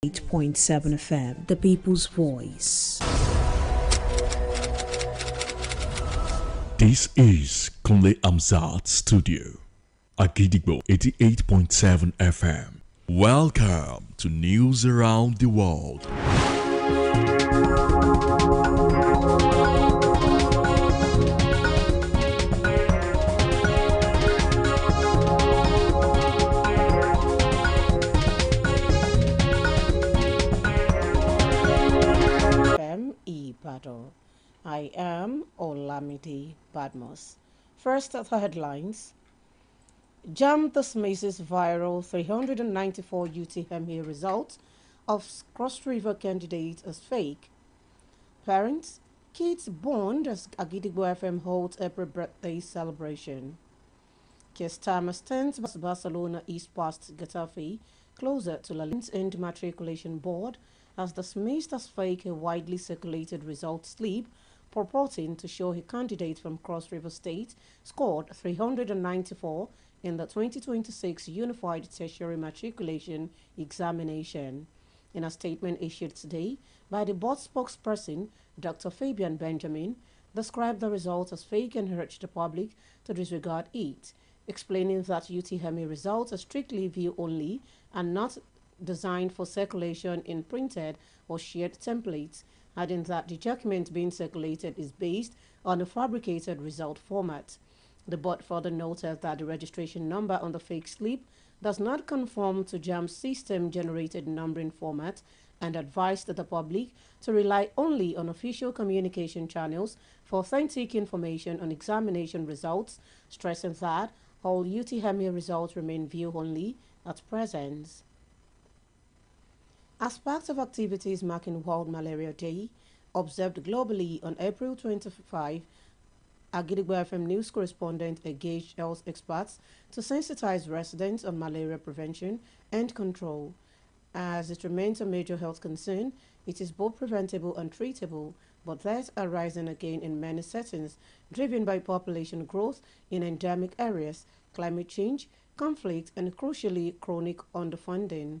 8.7 FM, The People's Voice. This is Kunle Amzat Studio, Akojopo 88.7 FM. Welcome to News Around the World. I am Olamide Badmus. First at the headlines. JAMB dismisses viral 394 UTME results of Cross River candidate as fake. Parents, kids born as Akojopo FM holds April birthday celebration. Kestama stands Barcelona East past Getafe closer to La Liga's end matriculation board has dismissed as fake a widely circulated result slip purporting to show a candidate from Cross River State scored 394 in the 2026 Unified Tertiary Matriculation Examination. In a statement issued today by the board spokesperson, Dr. Fabian Benjamin described the result as fake and urged the public to disregard it, explaining that UTME results are strictly view-only and not designed for circulation in printed or shared templates, adding that the document being circulated is based on a fabricated result format. The board further noted that the registration number on the fake slip does not conform to JAMB's system-generated numbering format and advised the public to rely only on official communication channels for authentic information on examination results, stressing that all UTME results remain view-only at present. As part of activities marking World Malaria Day, observed globally on April 25, Akojopo FM news correspondent engaged health experts to sensitize residents on malaria prevention and control. As it remains a major health concern, it is both preventable and treatable, but deaths are rising again in many settings, driven by population growth in endemic areas, climate change, conflict, and crucially, chronic underfunding.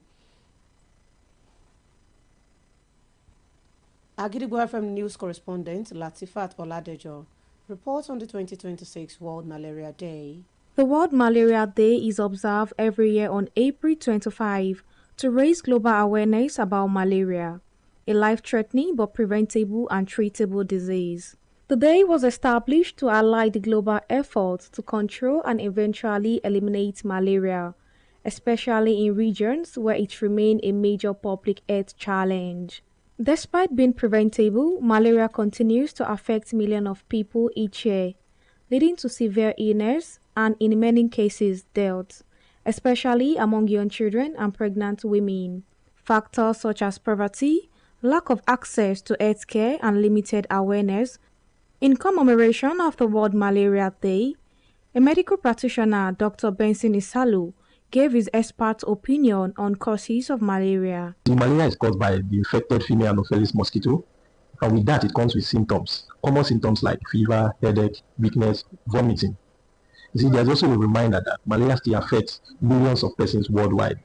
Akojopo FM news correspondent Latifat Oladejo reports on the 2026 World Malaria Day. The World Malaria Day is observed every year on April 25 to raise global awareness about malaria, a life-threatening but preventable and treatable disease. The day was established to highlight the global efforts to control and eventually eliminate malaria, especially in regions where it remains a major public health challenge. Despite being preventable, malaria continues to affect millions of people each year, leading to severe illness and, in many cases, death, especially among young children and pregnant women. Factors such as poverty, lack of access to health care, and limited awareness. In commemoration of the World Malaria Day, a medical practitioner, Dr. Benson Isalu, gave his expert opinion on causes of malaria. The malaria is caused by the infected female Anopheles mosquito, and with that it comes with symptoms. Common symptoms like fever, headache, weakness, vomiting. You see, there's also a reminder that malaria still affects millions of persons worldwide,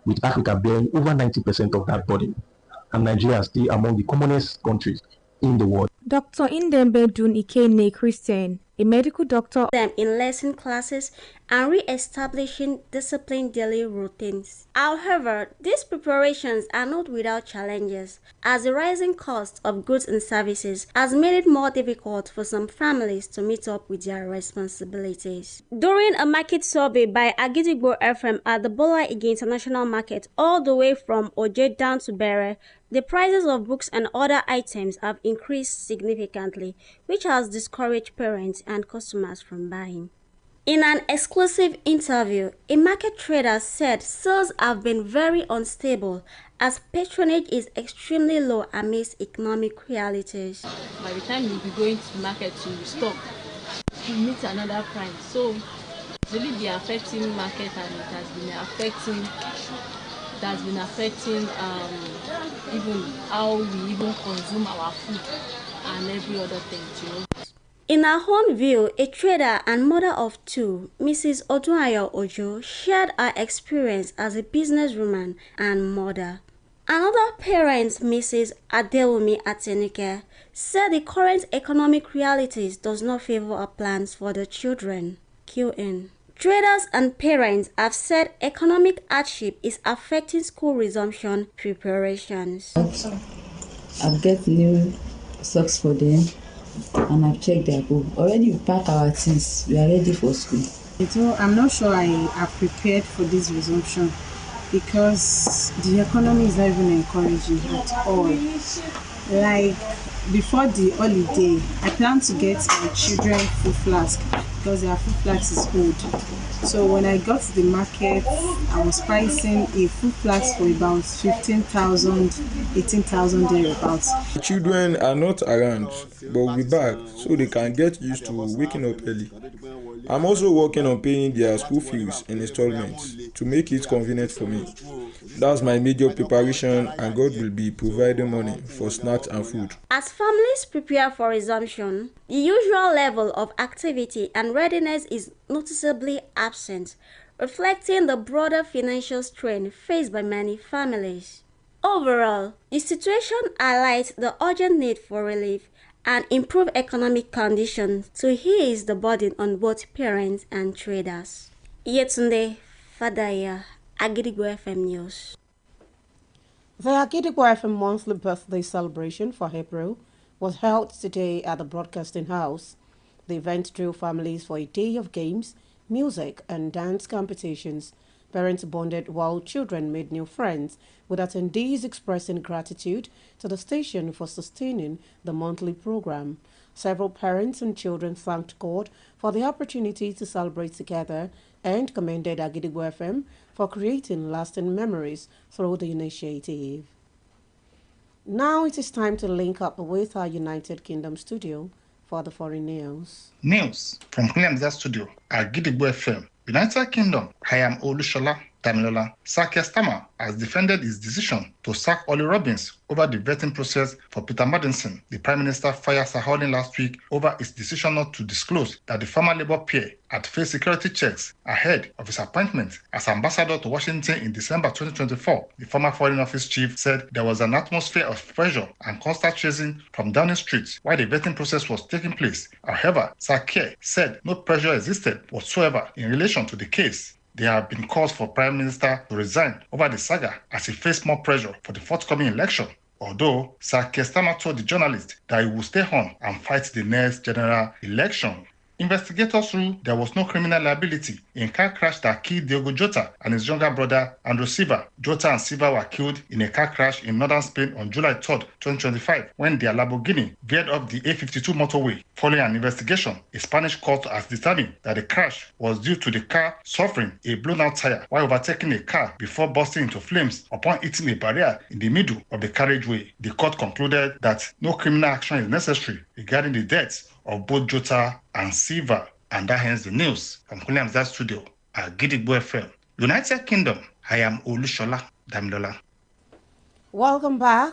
with Africa bearing over 90% of that burden, and Nigeria is still among the commonest countries in the world. Dr. Indembe Dun Ikene Christian, a medical doctor, them in lesson classes and re-establishing disciplined daily routines. However, these preparations are not without challenges, as the rising cost of goods and services has made it more difficult for some families to meet up with their responsibilities. During a market survey by Akojopo FM at the Bola Ige International Market all the way from Oje down to Bere, the prices of books and other items have increased significantly, which has discouraged parents and customers from buying. In an exclusive interview, a market trader said sales have been very unstable as patronage is extremely low amidst economic realities. By the time you'll be going to market to restock, you meet another price. So it's really be affecting market, and it has been affecting even how we even consume our food and every other thing, you know. In her own view, a trader and mother of two, Mrs. Odunayo Ojo, shared her experience as a businesswoman and mother. Another parent, Mrs. Adewumi Atenike, said the current economic realities does not favor our plans for the children. QN. Traders and parents have said economic hardship is affecting school resumption preparations. I've got new socks for them and I've checked their book. Already we pack our things. We are ready for school. So I'm not sure I have prepared for this resumption because the economy is not even encouraging at all. Like before the holiday, I plan to get my children food flask because their food flask is old. So when I got to the market, I was pricing a food flask for about 15,000, 18,000 thereabouts. Children are not around, but we'll be back so they can get used to waking up early. I'm also working on paying their school fees in installments to make it convenient for me. That's my major preparation, and God will be providing money for snacks and food. As families prepare for resumption, the usual level of activity and readiness is noticeably absent, reflecting the broader financial strain faced by many families. Overall, the situation highlights the urgent need for relief and improve economic conditions to ease the burden on both parents and traders. Yetunde Fadaya, Agidigbo FM News. The Agidigbo FM monthly birthday celebration for April was held today at the Broadcasting House. The event drew families for a day of games, music, and dance competitions. Parents bonded while children made new friends, with attendees expressing gratitude to the station for sustaining the monthly program. Several parents and children thanked God for the opportunity to celebrate together and commended Agidigbo FM for creating lasting memories through the initiative. Now it is time to link up with our United Kingdom studio for the foreign news. News from Clemza Studio, Agidigbo FM. United Kingdom, I am Olushola Damilola. Sir Keir Starmer has defended his decision to sack Ollie Robbins over the vetting process for Peter Madison. The Prime Minister fired Sir Ollie last week over his decision not to disclose that the former Labour peer had faced security checks ahead of his appointment as ambassador to Washington in December 2024. The former Foreign Office chief said there was an atmosphere of pressure and constant chasing from Downing Street while the vetting process was taking place. However, Sir Keir said no pressure existed whatsoever in relation to the case. There have been calls for Prime Minister to resign over the saga as he faced more pressure for the forthcoming election. Although Sir Keir Starmer told the journalist that he will stay on and fight the next general election. Investigators ruled there was no criminal liability in a car crash that killed Diogo Jota and his younger brother Andrew Silva. Jota and Silva were killed in a car crash in northern Spain on July 3, 2025, when their Lamborghini veered off the A52 motorway. Following an investigation, a Spanish court has determined that the crash was due to the car suffering a blown-out tire while overtaking a car before bursting into flames upon hitting a barrier in the middle of the carriageway. The court concluded that no criminal action is necessary regarding the deaths of both Jota and Silva. And that ends the news from Kuliamza Studio at Gidigbo FM. United Kingdom, I am Olushola Damilola. Welcome back.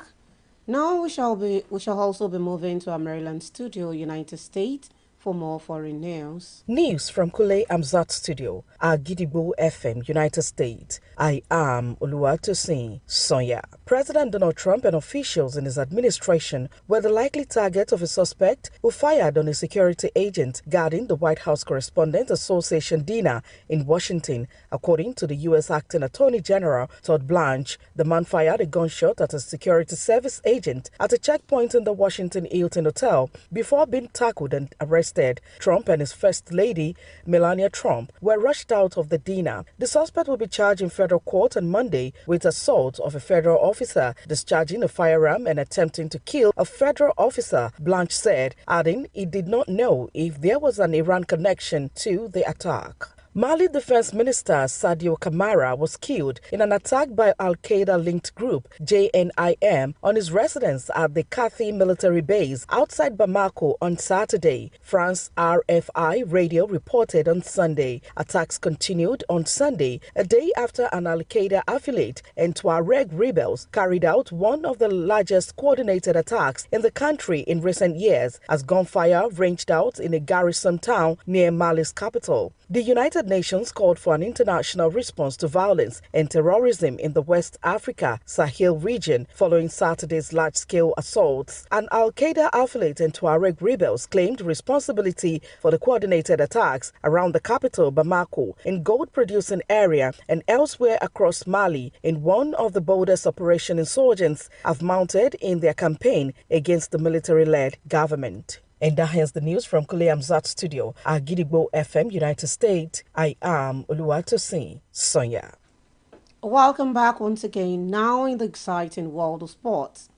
Now we shall also be moving to our Maryland studio, United States, for more foreign news. News from Kule Amzat Studio, Agidigbo FM, United States. I am Oluwatosin Sonya. President Donald Trump and officials in his administration were the likely target of a suspect who fired on a security agent guarding the White House Correspondents Association dinner in Washington, according to the U.S. Acting Attorney General Todd Blanche. The man fired a gunshot at a security service agent at a checkpoint in the Washington Hilton Hotel before being tackled and arrested. Trump and his First Lady, Melania Trump, were rushed out of the dinner. The suspect will be charged in federal court on Monday with assault of a federal officer, discharging a firearm and attempting to kill a federal officer, Blanche said, adding he did not know if there was an Iran connection to the attack. Mali Defense Minister Sadio Kamara was killed in an attack by Al-Qaeda-linked group JNIM on his residence at the Kathi military base outside Bamako on Saturday. France RFI radio reported on Sunday. Attacks continued on Sunday, a day after an Al-Qaeda affiliate and Tuareg rebels carried out one of the largest coordinated attacks in the country in recent years as gunfire ranged out in a garrison town near Mali's capital. The United Nations called for an international response to violence and terrorism in the West Africa Sahel region following Saturday's large-scale assaults. An Al-Qaeda affiliate and Tuareg rebels claimed responsibility for the coordinated attacks around the capital Bamako in gold-producing area and elsewhere across Mali in one of the boldest operation insurgents have mounted in their campaign against the military-led government. And that ends the news from Kule Amzat Studio, Agidigbo FM, United States. I am Oluwatosin Sonia. Welcome back once again. Now in the exciting world of sports.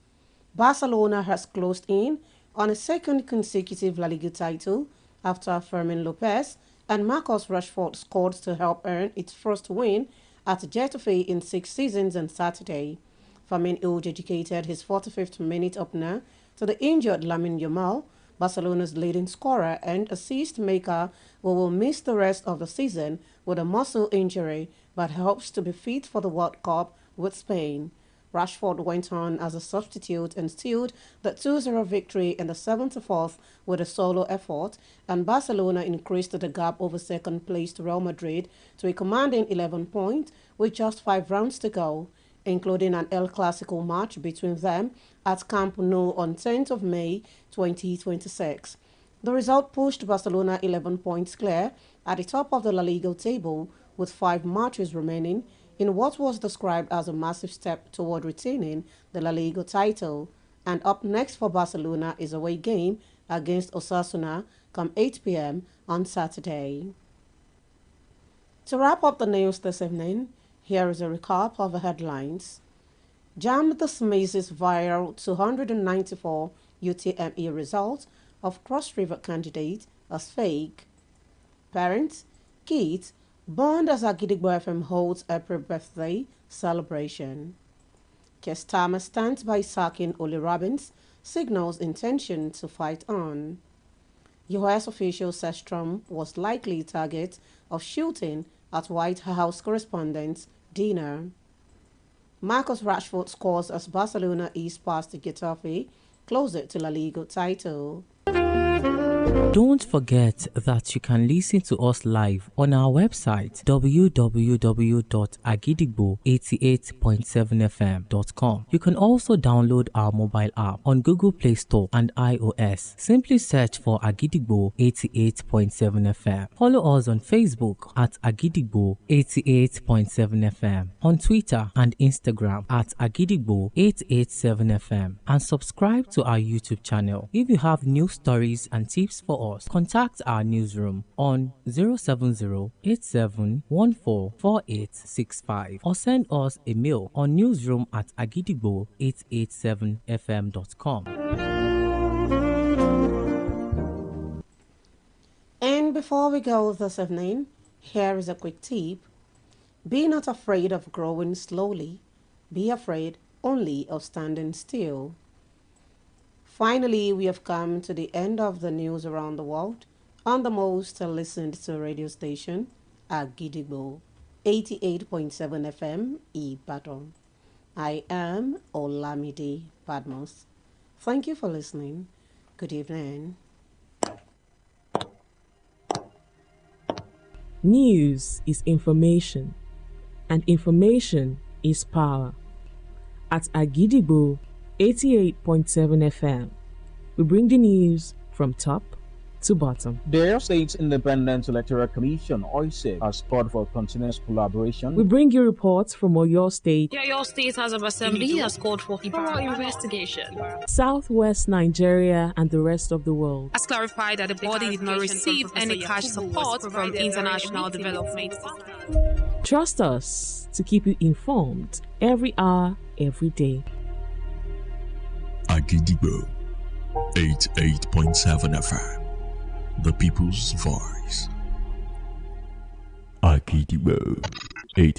Barcelona has closed in on a second consecutive La Liga title after Fermin Lopez and Marcus Rashford scored to help earn its first win at Getafe in 6 seasons on Saturday. Fermin dedicated his 45th minute opener to the injured Lamine Yamal, Barcelona's leading scorer and assist maker, who will miss the rest of the season with a muscle injury but hopes to be fit for the World Cup with Spain. Rashford went on as a substitute and sealed the 2-0 victory in the 74th with a solo effort, and Barcelona increased the gap over second-placed Real Madrid to a commanding 11 points with just 5 rounds to go, including an El Clasico match between them at Camp Nou on 10th of May 2026. The result pushed Barcelona 11 points clear at the top of the La Liga table with 5 matches remaining in what was described as a massive step toward retaining the La Liga title. And up next for Barcelona is a away game against Osasuna come 8 p.m. on Saturday. To wrap up the news this evening, here is a recap of the headlines. JAMB dismisses viral 294 UTME result of Cross River candidate as fake. Parents, kids, bond as Agidigbo FM holds April birthday celebration. Kestama stands by sacking Oli Robbins, signals intention to fight on. U.S. official says Trump was likely target of shooting at White House correspondents' dinner. Marcus Rashford scores as Barcelona ease past Getafe, closer to La Liga title. Don't forget that you can listen to us live on our website www.agidigbo88.7fm.com. You can also download our mobile app on Google Play Store and iOS. Simply search for Agidigbo 88.7 FM. Follow us on Facebook at Agidigbo 88.7 FM, on Twitter and Instagram at Agidigbo 887 FM, and subscribe to our YouTube channel. If you have news stories and tips for us, contact our newsroom on 070-8714-4865 or send us a mail on newsroom@agidigbo887fm.com. And before we go this evening, here is a quick tip. Be not afraid of growing slowly. Be afraid only of standing still. Finally, we have come to the end of the news around the world on the most listened to radio station, Agidigbo 88.7 FM, Ibadan. I am Olamide Badmus. Thank you for listening. Good evening. News is information, and information is power. At Agidigbo 88.7 FM, we bring the news from top to bottom. The Oyo State Independent Electoral Commission, OISEC, has called for continuous collaboration. We bring you reports from Oyo State. The Oyo State House of Assembly has called for thorough investigation. Southwest Nigeria and the rest of the world. Has clarified that the body did not receive any cash support from international development. Trust us to keep you informed every hour, every day. Agidigbo 88.7 FM, the people's voice. Agidigbo 88.